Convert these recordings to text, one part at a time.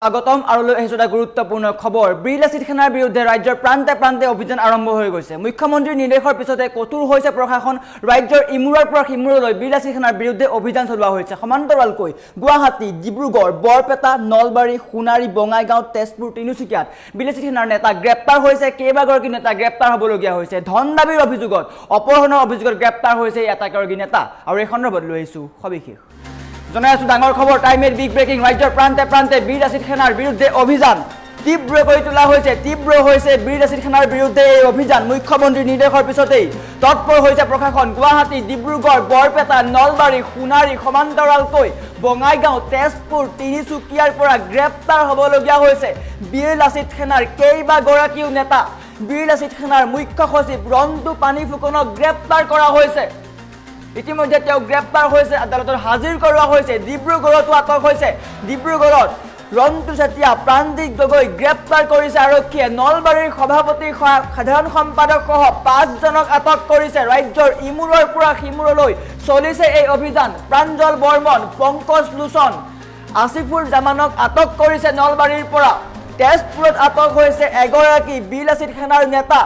আগতম আৰু এটা গুৰুত্বপূৰ্ণ খবৰ বিৰলাচিত সেনাৰ বিৰুদ্ধে ৰাজ্যৰ প্ৰান্তে প্ৰান্তে অভিযান আৰম্ভ হৈ গৈছে মুখ্যমন্ত্ৰীৰ নিৰ্দেশৰ পিছতে কঠোৰ হৈছে প্ৰশাসন ৰাজ্যৰ ইমূৰৰ পৰা সিমূৰলৈ বিৰলাচিত সেনাৰ বিৰুদ্ধে অভিযান চলোৱা হৈছে সমান্তৰালকৈ গুৱাহাটী ডিব্ৰুগড় বৰপেটা নলবাৰী সোণাৰী বঙাইগাঁও তেজপুৰ তিনিচুকীয়াত বিৰলাচিত সেনাৰ নেতা গ্ৰেপ্তাৰ হৈছে কেইবাগৰাকী নেতা গ্ৰেপ্তাৰ হ'বলগীয়া হৈছে ধন দাবীৰ অভিযোগত অপহৰণৰ অভিযোগত গ্ৰেপ্তাৰ হৈছে এটাগৰাকী নেতা আৰু এই সন্দৰ্ভত লৈ আহিছো সবিশেষ জনাই আছো ডাঙৰ খবৰ টাইমেৰ বিগ ব্ৰেকিং ৰাজ্যৰ প্ৰান্তে প্ৰান্তে বিৰলাচিত সেনাৰ বিৰুদ্ধে অভিযান তীব্ৰ কৰি তোলা হৈছে বিৰলাচিত সেনাৰ বিৰুদ্ধে এই অভিযান মুখ্যমন্ত্ৰীৰ নিৰ্দেশৰ পিছতেই তৎপৰ হৈছে প্ৰশাসন গুৱাহাটী ডিব্ৰুগড় বৰপেটা নলবাৰী সোণাৰী সমান্তৰালকৈ বঙাইগাঁও তেজপুৰ তিনিচুকীয়াৰ পৰা গ্ৰেপ্তাৰ হ'বলগীয়া হৈছে বিৰলাচিত সেনাৰ কেইবাগৰাকীও নেতা বিৰলাচিত সেনাৰ মুখ্য সচিব ৰন্তু পানী ফুকনক গ্ৰেপ্তাৰ কৰা হৈছে ইতিমধ্যে তেওঁ গ্ৰেপ্তাৰ হৈছে আদালতত হাজিৰ কৰোৱা হৈছে ডিব্ৰুগড়তো আটক হৈছে ডিব্ৰুগড়ত ৰন্তু চেতিয়া প্ৰান্তিক গগৈ গ্ৰেপ্তাৰ কৰিছে আৰক্ষীয়ে নলবাৰীৰ সভাপতি সাধাৰণ সম্পাদক সহ 5 জনক আটক কৰিছে ৰাজ্যৰ ইমূৰৰ পৰা সিমূৰলৈ চলিছে এই অভিযান প্ৰাঞ্জল বৰ্মন পংকজ লোচন আসিফুল জামানক আটক কৰিছে নলবাৰীৰ পৰা তেজপুৰত আটক হৈছে এগৰাকী বিৰলাচিত সেনাৰ নেতা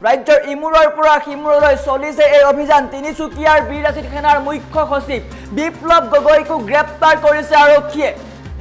ৰাজ্যৰ ইমূৰৰ পৰা সিমূৰলৈ চলিছে এই অভিযান তিনিচুকীয়াৰ বিৰলাচিত সেনাৰ মুখ্য সচিব বিপ্লৱ গগৈকো গ্ৰেপ্তাৰ কৰিছে আৰক্ষীয়ে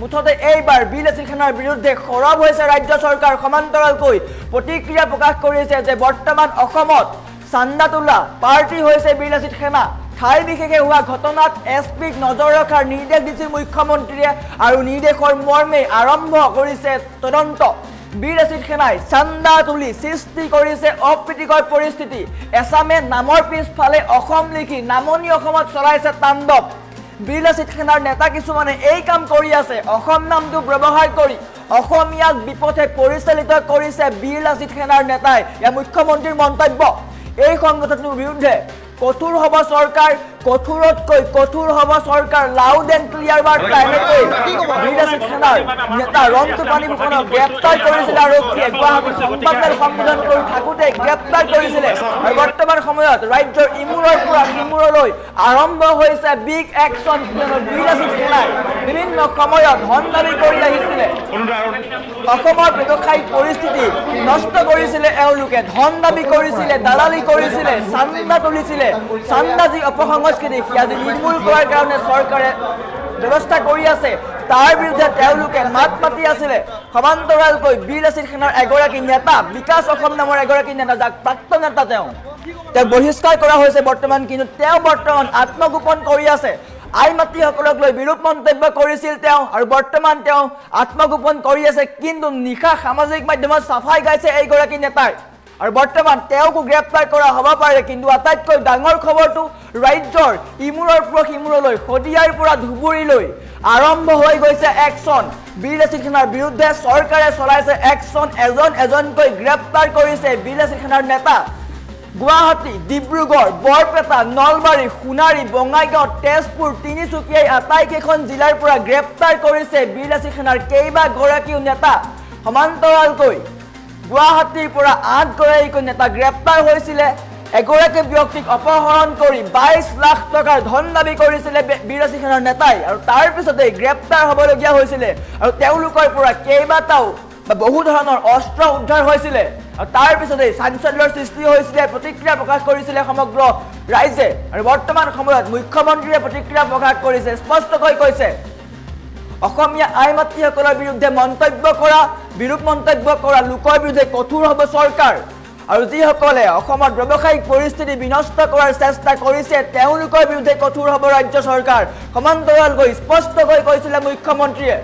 মুঠতে এইবাৰ বিৰলাচিত সেনাৰ বিৰুদ্ধে খৰব হৈছে ৰাজ্য চৰকাৰ সমান্তৰালকৈ প্ৰতিক্ৰিয়া প্ৰকাশ কৰিছে যে বৰ্তমান অসমত চান্দা তোলা পাৰ্টি হৈছে বিৰলাচিত সেনা ঠাই বিশেষে হোৱা ঘটনাত এছপিক নজৰ ৰখাৰ নিৰ্দেশ দিছিল মুখ্যমন্ত্ৰীয়ে আৰু নিৰ্দেশৰ মৰ্মে আৰম্ভ কৰিছে তদন্ত বিৰলাচিত সেনাই চান্দা তুলি সৃষ্টি কৰিছে অপ্ৰীতিকৰ পৰিস্থিতি এছামে নামৰ পিছফালে অসম লিখি নামনি অসমত চলাইছে তাণ্ডৱ বিৰলাচিত সেনাৰ নেতা কিছুমানে এই কাম কৰি আছে অসম নামটো ব্যৱহাৰ কৰি অসমীয়াক বিপথে পৰিচালিত কৰিছে বিৰলাচিত সেনাৰ নেতাই ইয়াৰ মুখ্যমন্ত্ৰীৰ মন্তব্য এই সংগঠনটোৰ বিৰুদ্ধে কঠোৰ হ'ব চৰকাৰ কঠোৰতকৈ কঠোৰ হ'ব চৰকাৰ লাউড এণ্ড ক্লিয়াৰ বাৰ্তা এনেকৈ বিৰলাচিত সেনাৰ নেতা ৰন্তু পানী ফুকনক গ্ৰেপ্তাৰ কৰিছিলে আৰক্ষীয়ে গুৱাহাটীত সংবাদমেল সম্বোধন কৰি থাকোঁতে গ্ৰেপ্তাৰ কৰিছিলে আৰু বৰ্তমান সময়ত ৰাজ্যৰ ইমূৰৰ পৰা সিমূৰলৈ আৰম্ভ হৈছে বিগ একশ্যন বিৰলাচিত সেনাই বিভিন্ন সময়ত ধন দাবী কৰি আহিছিলে অসমৰ ব্যৱসায়িক পৰিস্থিতি নষ্ট কৰিছিলে এওঁলোকে ধন দাবী কৰিছিলে দালালি কৰিছিলে চান্দা তুলিছিলে চান্দা যি অপসংস্কৃতি আজি নিৰ্মূল কৰাৰ কাৰণে চৰকাৰে ব্যৱস্থা কৰি আছে তাৰ বিৰুদ্ধে তেওঁলোকে মাত মাতি আছিলে সমান্তৰালকৈ বিৰলাচিত সেনাৰ এগৰাকী নেতা বিকাশ অসম নামৰ এগৰাকী নেতা যাক প্ৰাক্তন নেতা তেওঁ বহিষ্কাৰ কৰা হৈছে বৰ্তমান কিন্তু তেওঁ বৰ্তমান আত্মগোপন কৰি আছে আই মাতৃসকলক লৈ বিৰূপ মন্তব্য কৰিছিল তেওঁ আৰু বৰ্তমান তেওঁ আত্মগোপন কৰি আছে কিন্তু নিশা সামাজিক মাধ্যমত চাফাই গাইছে এইগৰাকী নেতাই আৰু বৰ্তমান তেওঁকো গ্ৰেপ্তাৰ কৰা হ'ব পাৰে কিন্তু আটাইতকৈ ডাঙৰ খবৰটো ৰাজ্যৰ ইমূৰৰ পৰা সিমূৰলৈ শদিয়াৰ পৰা ধুবুৰীলৈ আৰম্ভ হৈ গৈছে একশ্যন বিৰলাচিত সেনাৰ বিৰুদ্ধে চৰকাৰে চলাইছে একশ্যন এজনকৈ গ্ৰেপ্তাৰ কৰিছে বিৰলাচিত সেনাৰ নেতা গুৱাহাটী ডিব্ৰুগড় বৰপেটা নলবাৰী সোণাৰী বঙাইগাঁও তেজপুৰ তিনিচুকীয়াই আটাইকেইখন জিলাৰ পৰা গ্ৰেপ্তাৰ কৰিছে বিৰলাচিত সেনাৰ কেইবাগৰাকীও নেতা সমান্তৰালকৈ গুৱাহাটীৰ পৰা 8 গৰাকী নেতা গ্ৰেপ্তাৰ হৈছিলে এগৰাকী ব্যক্তিক অপহৰণ কৰি 22 লাখ টকাৰ ধন দাবী কৰিছিলে বিৰলাচিত সেনাৰ নেতাই আৰু তাৰ পিছতে গ্ৰেপ্তাৰ হ'বলগীয়া হৈছিলে আৰু তেওঁলোকৰ পৰা কেইবাটাও বহু ধৰণৰ অস্ত্ৰ উদ্ধাৰ হৈছিলে আৰু তাৰ পিছতে চাঞ্চল্যৰ সৃষ্টি হৈছিলে প্ৰতিক্ৰিয়া প্ৰকাশ কৰিছিলে সমগ্ৰ ৰাইজে আৰু বৰ্তমান সময়ত মুখ্যমন্ত্ৰীয়ে প্ৰতিক্ৰিয়া প্ৰকাশ কৰিছে স্পষ্টকৈ কৈছে অসমীয়া আই মাতৃসকলৰ বিৰুদ্ধে মন্তব্য কৰা বিৰূপ মন্তব্য কৰা লোকৰ বিৰুদ্ধে কঠোৰ হ'ব চৰকাৰ আৰু যিসকলে অসমৰ ব্যৱসায়িক পৰিস্থিতি বিনষ্ট কৰাৰ চেষ্টা কৰিছে তেওঁলোকৰ বিৰুদ্ধে কঠোৰ হ'ব ৰাজ্য চৰকাৰ সমান্তৰালকৈ স্পষ্টকৈ কৈছিলে মুখ্যমন্ত্ৰীয়ে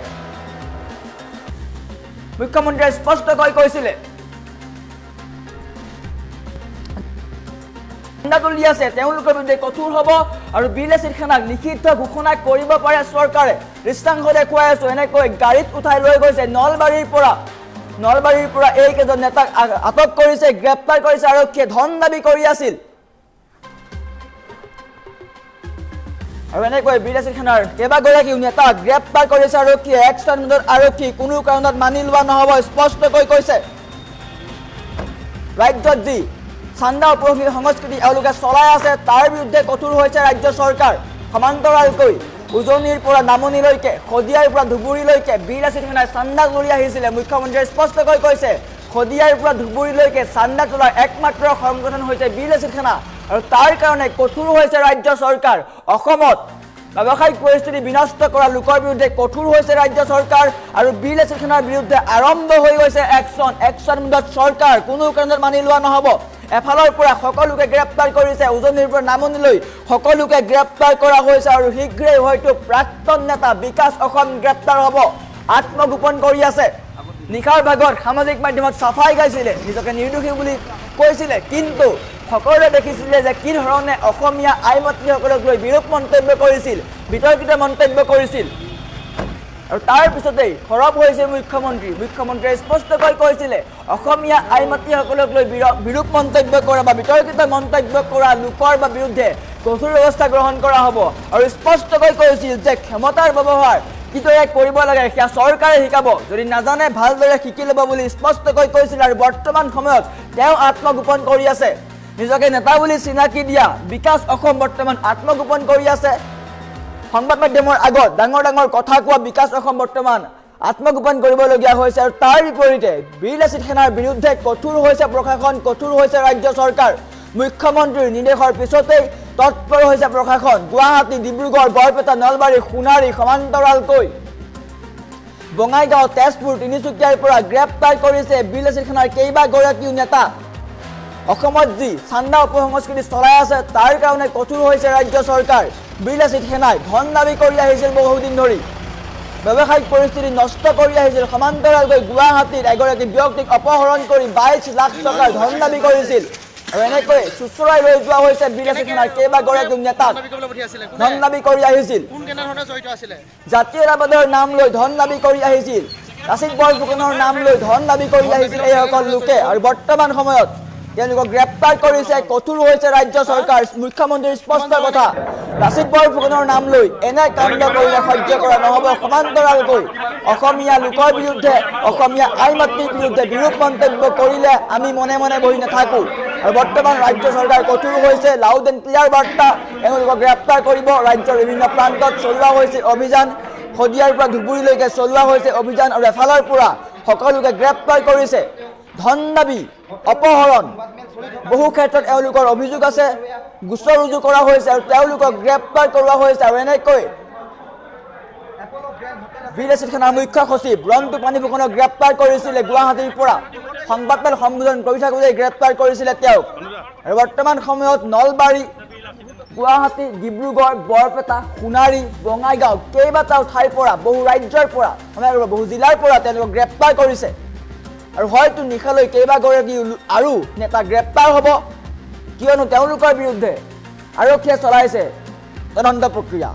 স্পষ্টকৈ কৈছিলে তুলি আছে তেওঁলোকৰ বিৰুদ্ধে কঠোৰ হ'ব আৰু বিৰলাচিত সেনাক লিখিত ঘোষণা কৰিব পাৰে চৰকাৰে দৃষ্টান্ত দেখুৱাই আছো এনেকৈ গাড়ীত উঠাই লৈ গৈছে নলবাৰীৰ পৰা এইকেইজন নেতাক আটক কৰিছে গ্ৰেপ্তাৰ কৰিছে আৰক্ষীয়ে ধন দাবী কৰি আছিল আৰু এনেকৈ বিৰলাচিত সেনাৰ কেইবাগৰাকীও নেতাক গ্ৰেপ্তাৰ কৰিছে আৰক্ষীয়ে একশ্যন মোডত আৰক্ষী কোনো কাৰণত মানি লোৱা নহ'ব স্পষ্টকৈ কৈছে ৰাজ্যত যি চান্দা উপভোগী সংস্কৃতি এওঁলোকে চলাই আছে তাৰ বিৰুদ্ধে কঠোৰ হৈছে ৰাজ্য চৰকাৰ সমান্তৰালকৈ উজনিৰ পৰা নামনিলৈকে খদিয়াৰ পৰা ধুবুৰীলৈকে বিৰাচিত সেনাই চান্দা তুলি আহিছিলে মুখ্যমন্ত্ৰীয়ে স্পষ্টকৈ কৈছে খদিয়াৰ পৰা ধুবুৰীলৈকে চান্দা তোলাৰ একমাত্ৰ সংগঠন হৈছে বিৰাচিত সেনা আৰু তাৰ কাৰণে কঠোৰ হৈছে ৰাজ্য চৰকাৰ অসমত ব্যৱসায়িক পৰিস্থিতি বিনষ্ট কৰা লোকৰ বিৰুদ্ধে কঠোৰ হৈছে ৰাজ্য চৰকাৰ আৰু বিৰাচিত সেনাৰ বিৰুদ্ধে আৰম্ভ হৈ গৈছে একশ্যন মুডত চৰকাৰ কোনো কাৰণত মানি লোৱা নহ'ব এফালৰ পৰা সকলোকে গ্ৰেপ্তাৰ কৰিছে উজনিৰ পৰা নামনিলৈ সকলোকে গ্ৰেপ্তাৰ কৰা হৈছে আৰু শীঘ্ৰেই হয়তো প্ৰাক্তন নেতা বিকাশ অসম গ্ৰেপ্তাৰ হ'ব আত্মগোপন কৰি আছে নিশাৰ ভাগত সামাজিক মাধ্যমত চাফাই গাইছিলে নিজকে নিৰ্দোষী বুলি কৈছিলে কিন্তু সকলোৱে দেখিছিলে যে কি ধৰণে অসমীয়া আইমাতৃসকলক লৈ বিৰূপ মন্তব্য কৰিছিল বিতৰ্কিত মন্তব্য কৰিছিল আৰু তাৰ পিছতেই খৰব হৈছে মুখ্যমন্ত্ৰীয়ে স্পষ্টকৈ কৈছিলে অসমীয়া আইমাতৃসকলক লৈ বিৰূপ মন্তব্য কৰা বা বিতৰ্কিত মন্তব্য কৰা লোকৰ বা বিৰুদ্ধে কঠোৰ ব্যৱস্থা গ্ৰহণ কৰা হ'ব আৰু স্পষ্টকৈ কৈছিল যে ক্ষমতাৰ ব্যৱহাৰ কিদৰে কৰিব লাগে সেয়া চৰকাৰে শিকাব যদি নাজানে ভালদৰে শিকি ল'ব বুলি স্পষ্টকৈ কৈছিল আৰু বৰ্তমান সময়ত তেওঁ আত্মগোপন কৰি আছে নিজকে নেতা বুলি চিনাকি দিয়া বিকাশ অসম বৰ্তমান আত্মগোপন কৰি আছে সংবাদ মাধ্যমৰ আগত ডাঙৰ ডাঙৰ কথা কোৱা বিকাশ অসম বৰ্তমান আত্মগোপন কৰিবলগীয়া হৈছে আৰু তাৰ বিপৰীতে বিৰাচিত সেনাৰ বিৰুদ্ধে কঠোৰ হৈছে প্ৰশাসন কঠোৰ হৈছে ৰাজ্য চৰকাৰ মুখ্যমন্ত্ৰীৰ নিৰ্দেশৰ পিছতেই তৎপৰ হৈছে প্ৰশাসন গুৱাহাটী ডিব্ৰুগড় বৰপেটা নলবাৰী সোণাৰী সমান্তৰালকৈ বঙাইগাঁও তেজপুৰ তিনিচুকীয়াৰ পৰা গ্ৰেপ্তাৰ কৰিছে বিৰাচিত সেনাৰ কেইবাগৰাকীও নেতা অসমত যি চান্দা উপসংস্কৃতি চলাই আছে তাৰ কাৰণে কঠোৰ হৈছে ৰাজ্য চৰকাৰ বিৰাচিত সেনাই ধন দাবী কৰি আহিছিল বহুদিন ধৰি ব্যৱসায়িক পৰিস্থিতি নষ্ট কৰি আহিছিল সমান্তৰালকৈ গুৱাহাটীত এগৰাকী ব্যক্তিক অপহৰণ কৰি 22 লাখ টকাৰ ধন দাবী কৰিছিল আৰু এনেকৈ চুচৰাই লৈ যোৱা হৈছে বিৰাচিত সেনাৰ কেইবাগৰাকীও নেতাক ধন দাবী কৰি আহিছিল জাতীয়তাবাদৰ নাম লৈ ধন দাবী কৰি আহিছিল লাচিত বৰফুকনৰ নাম লৈ ধন দাবী কৰি আহিছিল এইসকল লোকে আৰু বৰ্তমান সময়ত তেওঁলোকক গ্ৰেপ্তাৰ কৰিছে কঠোৰ হৈছে ৰাজ্য চৰকাৰ মুখ্যমন্ত্ৰীৰ স্পষ্ট কথা লাচিত বৰফুকনৰ নাম লৈ এনে কাণ্ড কৰিলে সহ্য কৰা নহ'ব সমান্তৰালকৈ অসমীয়া লোকৰ বিৰুদ্ধে অসমীয়া আইমাতৃৰ বিৰুদ্ধে বিৰূপ মন্তব্য কৰিলে আমি মনে মনে বহি নাথাকোঁ আৰু বৰ্তমান ৰাজ্য চৰকাৰ কঠোৰ হৈছে লাউড এণ্ড ক্লিয়াৰ বাৰ্তা এওঁলোকক গ্ৰেপ্তাৰ কৰিব ৰাজ্যৰ বিভিন্ন প্ৰান্তত চলোৱা হৈছে অভিযান খদিয়াৰ পৰা ধুবুৰীলৈকে চলোৱা হৈছে অভিযান আৰু এফালৰ পৰা সকলোকে গ্ৰেপ্তাৰ কৰিছে ধন দাবী অপহৰণ বহু ক্ষেত্ৰত এওঁলোকৰ অভিযোগ আছে গোচৰ ৰুজু কৰা হৈছে আৰু তেওঁলোকক গ্ৰেপ্তাৰ কৰোৱা হৈছে আৰু এনেকৈ বিৰাচিত সেনাৰ মুখ্য সচিব ৰন্টু পানীফুকনক গ্ৰেপ্তাৰ কৰিছিলে গুৱাহাটীৰ পৰা সংবাদমেল সম্বোধন কৰি থাকোঁতে গ্ৰেপ্তাৰ কৰিছিলে তেওঁক আৰু বৰ্তমান সময়ত নলবাৰী গুৱাহাটী ডিব্ৰুগড় বৰপেটা সোণাৰী বঙাইগাঁও কেইবাটাও ঠাইৰ পৰা বহু ৰাজ্যৰ পৰা বহু জিলাৰ পৰা তেওঁলোকক গ্ৰেপ্তাৰ কৰিছে আৰু হয়তো নিশালৈ কেইবাগৰাকী আৰু নেতা গ্ৰেপ্তাৰ হ'ব কিয়নো তেওঁলোকৰ বিৰুদ্ধে আৰক্ষীয়ে চলাইছে তদন্ত প্ৰক্ৰিয়া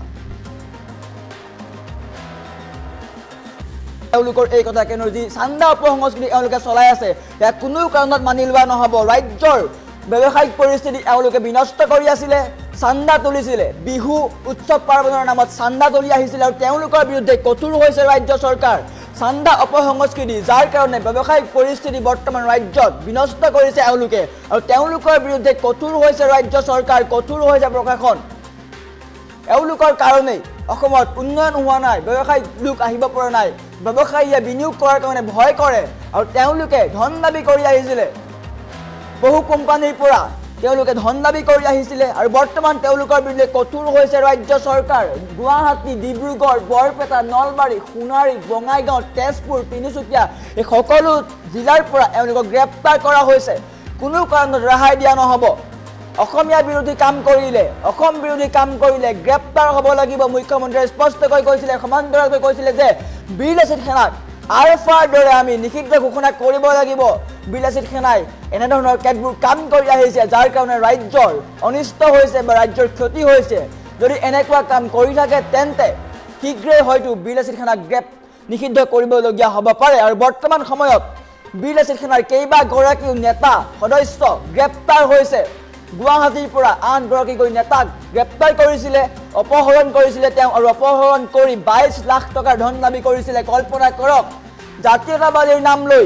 তেওঁলোকৰ এই কথা কেনো যি চান্দা উপসংস্কৃতি এওঁলোকে চলাই আছে ইয়াক কোনো কাৰণত মানি লোৱা নহ'ব ৰাজ্যৰ ব্যৱসায়িক পৰিস্থিতি এওঁলোকে বিনষ্ট কৰি আছিলে চান্দা তুলিছিলে বিহু উৎসৱ পাৰ্বণৰ নামত চান্দা তুলি আহিছিলে আৰু তেওঁলোকৰ বিৰুদ্ধে কঠোৰ হৈছে ৰাজ্য চৰকাৰ চান্দা অপসংস্কৃতি যাৰ কাৰণে ব্যৱসায়িক পৰিস্থিতি বৰ্তমান ৰাজ্যত বিনষ্ট কৰিছে এওঁলোকে আৰু তেওঁলোকৰ বিৰুদ্ধে কঠোৰ হৈছে ৰাজ্য চৰকাৰ কঠোৰ হৈছে প্ৰশাসন এওঁলোকৰ কাৰণেই অসমত উন্নয়ন হোৱা নাই ব্যৱসায়িক লোক আহিব পৰা নাই ব্যৱসায়ীয়ে বিনিয়োগ কৰাৰ কাৰণে ভয় কৰে আৰু তেওঁলোকে ধন দাবী কৰি আহিছিলে বহু কোম্পানীৰ পৰা তেওঁলোকে ধন দাবী কৰি আহিছিলে আৰু বৰ্তমান তেওঁলোকৰ বিৰুদ্ধে কঠোৰ হৈছে ৰাজ্য চৰকাৰ গুৱাহাটী ডিব্ৰুগড় বৰপেটা নলবাৰী সোণাৰী বঙাইগাঁও তেজপুৰ তিনিচুকীয়া এই সকলো জিলাৰ পৰা এওঁলোকক গ্ৰেপ্তাৰ কৰা হৈছে কোনো কাৰণত ৰেহাই দিয়া নহ'ব অসমীয়া বিৰোধী কাম কৰিলে অসম বিৰোধী কাম কৰিলে গ্ৰেপ্তাৰ হ'ব লাগিব মুখ্যমন্ত্ৰীয়ে স্পষ্টকৈ কৈছিলে সমান্তৰালকৈ কৈছিলে যে বিৰাচিত সেনাক আলফাৰ দৰে আমি নিষিদ্ধ ঘোষণা কৰিব লাগিব বিৰাচিত সেনাই এনেধৰণৰ কেতবোৰ কাম কৰি আহিছে যাৰ কাৰণে ৰাজ্যৰ অনিষ্ট হৈছে বা ৰাজ্যৰ ক্ষতি হৈছে যদি এনেকুৱা কাম কৰি থাকে তেন্তে শীঘ্ৰেই হয়তো বিৰাচিত সেনাক নিষিদ্ধ কৰিবলগীয়া হ'ব পাৰে আৰু বৰ্তমান সময়ত বিৰাচিত সেনাৰ কেইবাগৰাকীও নেতা সদস্য গ্ৰেপ্তাৰ হৈছে গুৱাহাটীৰ পৰা আনগৰাকীকৈ নেতাক গ্ৰেপ্তাৰ কৰিছিলে অপহৰণ কৰিছিলে তেওঁ আৰু অপহৰণ কৰি 22 লাখ টকাৰ ধন দাবী কৰিছিলে কল্পনা কৰক জাতীয়তাবাদীৰ নাম লৈ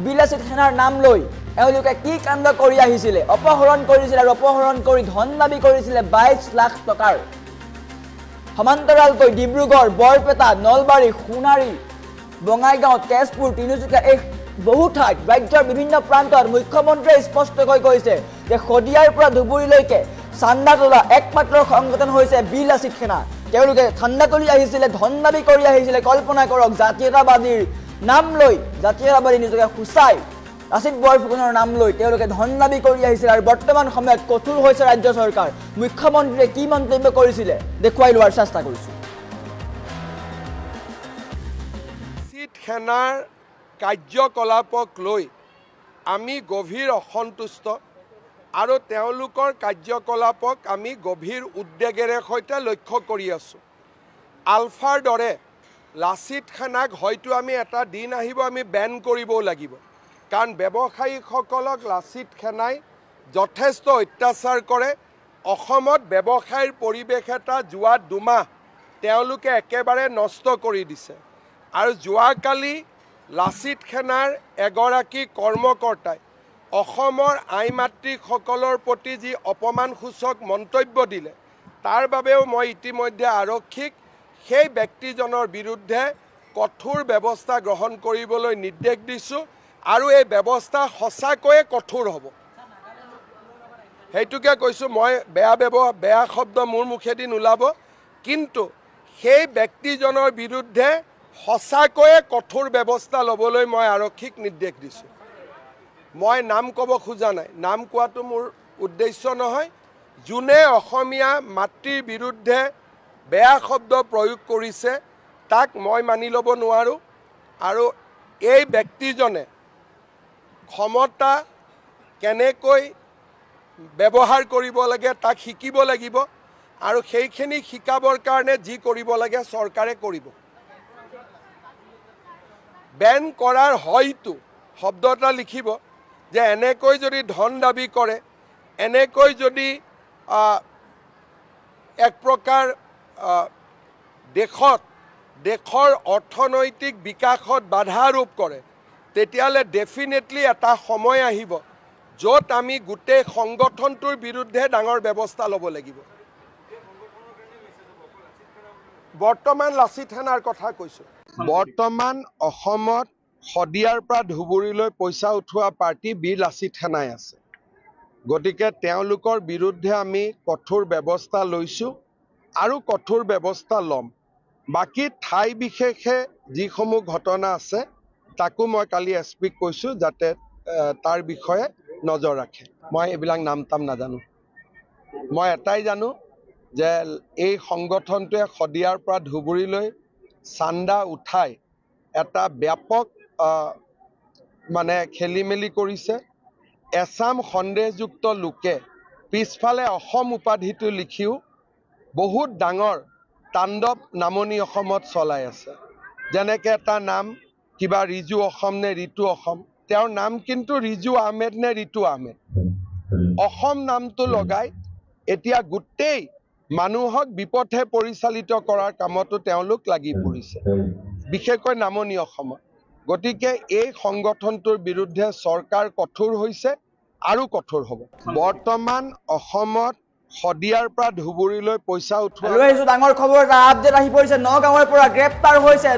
বিৰাচিত সেনাৰ নাম লৈ এওঁলোকে কি কাণ্ড কৰি আহিছিলে অপহৰণ কৰিছিলে আৰু অপহৰণ কৰি ধন দাবী কৰিছিলে 22 লাখ টকাৰ সমান্তৰালকৈ ডিব্ৰুগড় বৰপেটা নলবাৰী সোণাৰী বঙাইগাঁও তেজপুৰ তিনিচুকীয়া এই বহু ঠাইত ৰাজ্যৰ বিভিন্ন প্ৰান্তত মুখ্যমন্ত্ৰীয়ে স্পষ্টকৈ কৈছে যে শদিয়াৰ পৰা ধুবুৰীলৈকে চান্দাতলা একমাত্ৰ সংগঠন হৈছে বীৰলাচিত সেনা তেওঁলোকে ঠাণ্ডা তুলি আহিছিলে ধন দাবী কৰি আহিছিলে কল্পনা কৰক জাতীয়তাবাদীৰ নাম লৈ জাতীয়তাবাদী নিজকে সূচাই লাচিত বৰফুকনৰ নাম লৈ তেওঁলোকে ধন দাবী কৰি আহিছিল আৰু বৰ্তমান সময়ত কঠোৰ হৈছে ৰাজ্য চৰকাৰ মুখ্যমন্ত্ৰীয়ে কি মন্তব্য কৰিছিলে দেখুৱাই লোৱাৰ চেষ্টা কৰিছোঁ সেনাৰ কাৰ্যকলাপক লৈ আমি গভীৰ অসন্তুষ্ট আৰু তেওঁলোকৰ কাৰ্যকলাপক আমি গভীৰ উদ্বেগেৰে সৈতে লক্ষ্য কৰি আছোঁ আলফাৰ দৰে লাচিত সেনাক হয়তো আমি এটা দিন আহিব আমি বেন কৰিবও লাগিব কাৰণ ব্যৱসায়ীসকলক লাচিত সেনাই যথেষ্ট অত্যাচাৰ কৰে অসমত ব্যৱসায়ৰ পৰিৱেশ এটা যোৱা দুমাহ তেওঁলোকে একেবাৰে নষ্ট কৰি দিছে আৰু যোৱাকালি লাচিত সেনাৰ এগৰাকী কৰ্মকৰ্তাই অসমৰ আই মাতৃসকলৰ প্ৰতি যি অপমানসূচক মন্তব্য দিলে তাৰ বাবেও মই ইতিমধ্যে আৰক্ষীক সেই ব্যক্তিজনৰ বিৰুদ্ধে কঠোৰ ব্যৱস্থা গ্ৰহণ কৰিবলৈ নিৰ্দেশ দিছোঁ আৰু এই ব্যৱস্থা সঁচাকৈয়ে কঠোৰ হ'ব সেইটোকে কৈছোঁ মই বেয়া শব্দ মোৰ মুখেদি নোলাব কিন্তু সেই ব্যক্তিজনৰ বিৰুদ্ধে সঁচাকৈয়ে কঠোৰ ব্যৱস্থা ল'বলৈ মই আৰক্ষীক নিৰ্দেশ দিছোঁ মই নাম ক'ব খোজা নাই নাম কোৱাটো মোৰ উদ্দেশ্য নহয় যোনে অসমীয়া মাতৃৰ বিৰুদ্ধে বেয়া শব্দ প্ৰয়োগ কৰিছে তাক মই মানি ল'ব নোৱাৰোঁ আৰু এই ব্যক্তিজনে ক্ষমতা কেনেকৈ ব্যৱহাৰ কৰিব লাগে তাক শিকিব লাগিব আৰু সেইখিনি শিকাবৰ কাৰণে যি কৰিব লাগে চৰকাৰে কৰিব বেন কৰাৰ হয়তো শব্দ এটা লিখিব যে এনেকৈ যদি ধন দাবী কৰে এনেকৈ যদি এক প্ৰকাৰ দেশৰ অৰ্থনৈতিক বিকাশত বাধা আৰোপ কৰে তেতিয়াহ'লে ডেফিনেটলি এটা সময় আহিব য'ত আমি গোটেই সংগঠনটোৰ বিৰুদ্ধে ডাঙৰ ব্যৱস্থা ল'ব লাগিব বৰ্তমান লাচিত সেনাৰ কথা কৈছোঁ বৰ্তমান অসমত শদিয়াৰ পৰা ধুবুৰীলৈ পইচা উঠোৱা পাৰ্টি বীৰ লাচিত সেনাই আছে গতিকে তেওঁলোকৰ বিৰুদ্ধে আমি কঠোৰ ব্যৱস্থা লৈছোঁ আৰু কঠোৰ ব্যৱস্থা ল'ম বাকী ঠাই বিশেষে যিসমূহ ঘটনা আছে তাকো মই কালি এছপিক কৈছোঁ যাতে তাৰ বিষয়ে নজৰ ৰাখে মই এইবিলাক নাম তাম নাজানো মই এটাই জানো যে এই সংগঠনটোৱে শদিয়াৰ পৰা ধুবুৰীলৈ চান্দা উঠাই এটা ব্যাপক মানে খেলি মেলি কৰিছে এছাম সন্দেহযুক্ত লোকে পিছফালে অসম উপাধিটো লিখিও বহুত ডাঙৰ তাণ্ডৱ নামনি অসমত চলাই আছে যেনেকৈ এটা নাম কিবা ৰিজু অসম নে ঋতু অসম তেওঁৰ নাম কিন্তু ৰিজু আহমেদ নে ঋতু আহমেদ অসম নামটো লগাই এতিয়া গোটেই মানুহক বিপথে পৰিচালিত কৰাৰ কামতো তেওঁলোক লাগি পৰিছে বিশেষকৈ নামনি অসমত গতিকে এই সংগঠনটোৰ বিৰুদ্ধে চৰকাৰ কঠোৰ হৈছে আৰু কঠোৰ হ'ব বৰ্তমান অসমত শদিয়াৰ পৰা ধুবুৰীলৈ পইচা উঠোৱা ডাঙৰ খবৰ এটা আপডেট আহি পৰিছে নগাঁৱৰ পৰা গ্ৰেপ্তাৰ হৈছে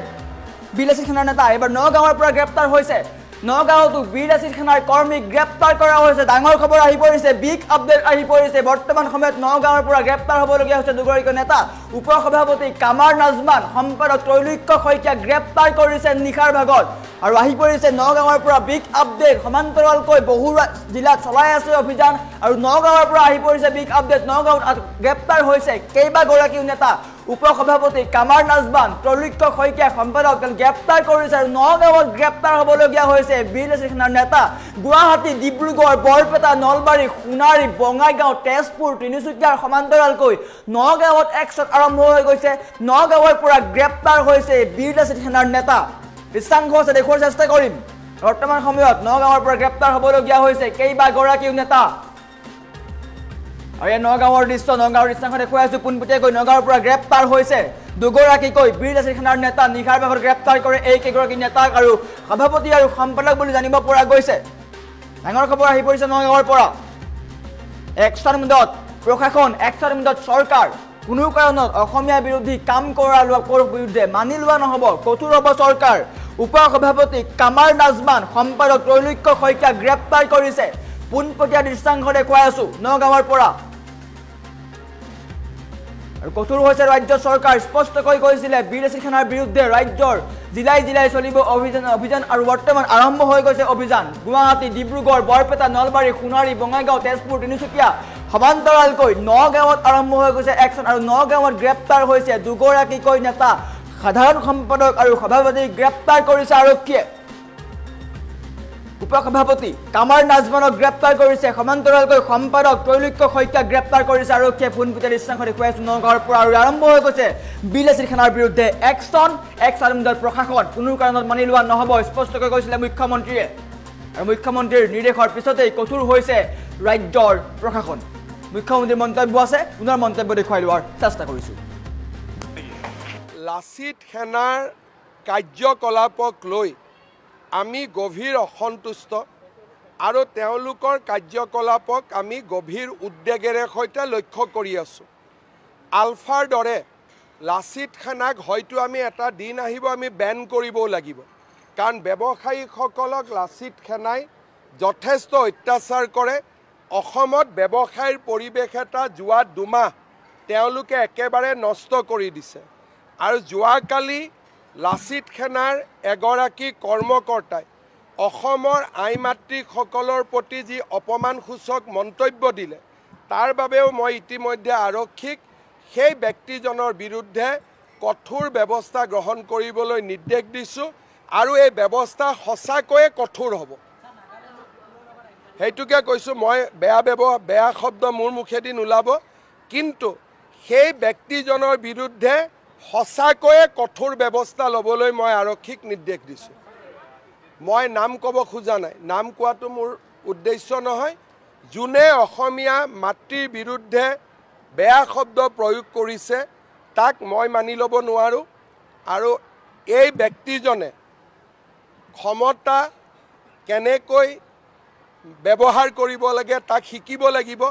বীৰলাচিত সেনাৰ নেতা এবাৰ নগাঁৱৰ পৰা গ্ৰেপ্তাৰ হৈছে নগাঁৱতো বীৰলাচিত সেনাৰ কৰ্মীক গ্ৰেপ্তাৰ কৰা হৈছে ডাঙৰ খবৰ আহি পৰিছে বিগ আপডেট আহি পৰিছে বৰ্তমান সময়ত নগাঁৱৰ পৰা গ্ৰেপ্তাৰ হ'বলগীয়া হৈছে দুগৰাকী নেতা উপ সভাপতি কামাৰ নাজমান সম্পাদক ত্ৰৈলোক্য শইকীয়া গ্ৰেপ্তাৰ কৰিছে নিশাৰ ভাগত আৰু আহি পৰিছে নগাঁৱৰ পৰা বিগ আপডেট সমান্তৰালকৈ বহু জিলাত চলাই আছে অভিযান আৰু নগাঁৱৰ পৰা আহি পৰিছে বিগ আপডেট নগাঁৱত গ্ৰেপ্তাৰ হৈছে কেইবাগৰাকীও নেতা উপ সভাপতি কামাৰ নাজমান ত্ৰৈলোক্য শইকীয়া সম্পাদক গ্ৰেপ্তাৰ কৰিছে আৰু নগাঁৱত গ্ৰেপ্তাৰ হ'বলগীয়া হৈছে বীৰলাচিত সেনাৰ নেতা গুৱাহাটী ডিব্ৰুগড় বৰপেটা নলবাৰী সোণাৰী বঙাইগাঁও তেজপুৰ তিনিচুকীয়াৰ সমান্তৰালকৈ নগাঁৱত একচন আৰম্ভ হৈ গৈছে নগাঁৱৰ পৰা গ্ৰেপ্তাৰ হৈছে বীৰলাচিত সেনাৰ নেতা দৃশ্যাংশ আছে দেখুৱাৰ চেষ্টা কৰিম বৰ্তমান সময়ত নগাঁৱৰ পৰা গ্ৰেপ্তাৰ হ'বলগীয়া হৈছে কেইবাগৰাকীও নেতা আৰু এই নগাঁৱৰ দৃশ্যাংশ দেখুৱাই আছোঁ পোনপটীয়াকৈ নগাঁৱৰ পৰা গ্ৰেপ্তাৰ হৈছে দুগৰাকীকৈ বীৰলাচিত সেনাৰ নেতা নিশাৰ ভাগত গ্ৰেপ্তাৰ কৰে এই কেইগৰাকী নেতাক আৰু সভাপতি আৰু সম্পাদক বুলি জানিব পৰা গৈছে ডাঙৰ খবৰ আহি পৰিছে নগাঁৱৰ পৰা একচন মুদত প্ৰশাসন একচন মুদত চৰকাৰ কোনো কাৰণত অসমীয়া বিৰোধী কাম কৰা লোকৰ বিৰুদ্ধে মানি লোৱা নহ'ব কঠোৰ হ'ব চৰকাৰ উপ সভাপতি কামাৰ নাজমান সম্পাদক ত্ৰৈলোক্য শইকীয়া গ্ৰেপ্তাৰ কৰিছে পোনপটীয়া দৃশ্যাংশ দেখুৱাই আছো নগাঁৱৰ পৰা আৰু কঠোৰ হৈছে ৰাজ্য চৰকাৰ স্পষ্টকৈ কৈছিলে বীৰ লাচিত খানাৰ বিৰুদ্ধে ৰাজ্যৰ জিলাই জিলাই চলিব অভিযান আৰু বৰ্তমান আৰম্ভ হৈ গৈছে অভিযান গুৱাহাটী ডিব্ৰুগড় বৰপেটা নলবাৰী সোণাৰী বঙাইগাঁও তেজপুৰ তিনিচুকীয়া সমান্তৰালকৈ নগাঁৱত আৰম্ভ হৈ গৈছে একশ্যন আৰু নগাঁৱত গ্ৰেপ্তাৰ হৈছে দুগৰাকীকৈ নেতা সাধাৰণ সম্পাদক আৰু সভাপতি গ্ৰেপ্তাৰ কৰিছে আৰক্ষীয়ে উপ সভাপতি কামাৰ নাজমানক গ্ৰেপ্তাৰ কৰিছে সমান্তৰালকৈ সম্পাদক ত্ৰৈলোক্য শইকীয়া গ্ৰেপ্তাৰ কৰিছে আৰক্ষীয়ে পোনপটীয়া দৃশ্যাংশ দেখুৱাই আছো নগাঁৱৰ পৰা আৰু আৰম্ভ হৈ গৈছে বীৰ লাচিত খানাৰ বিৰুদ্ধে একশ্যন আলমদাৰ প্ৰশাসন কোনো কাৰণত মানি লোৱা নহ'ব স্পষ্টকৈ কৈছিলে মুখ্যমন্ত্ৰীয়ে আৰু মুখ্যমন্ত্ৰীৰ নিৰ্দেশৰ পিছতেই কঠোৰ হৈছে ৰাজ্যৰ প্ৰশাসন মুখ্যমন্ত্ৰীৰ মন্তব্য আছে পুনৰ মন্তব্য দেখুৱাই লোৱাৰ চেষ্টা কৰিছোঁ লাচিত সেনাৰ কাৰ্যকলাপক লৈ আমি গভীৰ অসন্তুষ্ট আৰু তেওঁলোকৰ কাৰ্যকলাপক আমি গভীৰ উদ্বেগেৰে সৈতে লক্ষ্য কৰি আছোঁ আলফাৰ দৰে লাচিত সেনাক হয়তো আমি এটা দিন আহিব আমি বেন কৰিবও লাগিব কাৰণ ব্যৱসায়ীসকলক লাচিত সেনাই যথেষ্ট অত্যাচাৰ কৰে অসমত ব্যৱসায়ৰ পৰিৱেশ এটা যোৱা দুমাহ তেওঁলোকে একেবাৰে নষ্ট কৰি দিছে আৰু যোৱাকালি লাচিত সেনাৰ এগৰাকী কৰ্মকৰ্তাই অসমৰ আই মাতৃসকলৰ প্ৰতি যি অপমানসূচক মন্তব্য দিলে তাৰ বাবেও মই ইতিমধ্যে আৰক্ষীক সেই ব্যক্তিজনৰ বিৰুদ্ধে কঠোৰ ব্যৱস্থা গ্ৰহণ কৰিবলৈ নিৰ্দেশ দিছোঁ আৰু এই ব্যৱস্থা সঁচাকৈয়ে কঠোৰ হ'ব সেইটোকে কৈছোঁ মই বেয়া শব্দ মোৰ মুখেদি নোলাব কিন্তু সেই ব্যক্তিজনৰ বিৰুদ্ধে সঁচাকৈয়ে কঠোৰ ব্যৱস্থা ল'বলৈ মই আৰক্ষীক নিৰ্দেশ দিছোঁ মই নাম ক'ব খোজা নাই নাম কোৱাটো মোৰ উদ্দেশ্য নহয় যোনে অসমীয়া মাতৃৰ বিৰুদ্ধে বেয়া শব্দ প্ৰয়োগ কৰিছে তাক মই মানি ল'ব নোৱাৰোঁ আৰু এই ব্যক্তিজনে ক্ষমতা কেনেকৈ ব্যৱহাৰ কৰিব লাগে তাক শিকিব লাগিব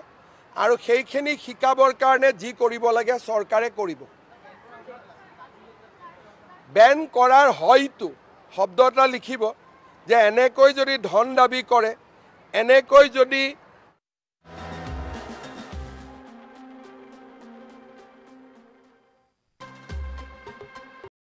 আৰু সেইখিনি শিকাবৰ কাৰণে যি কৰিব লাগে চৰকাৰে কৰিব বেন কৰাৰ হয়তো শব্দ এটা লিখিব যে এনেকৈ যদি ধন দাবী কৰে এনেকৈ যদি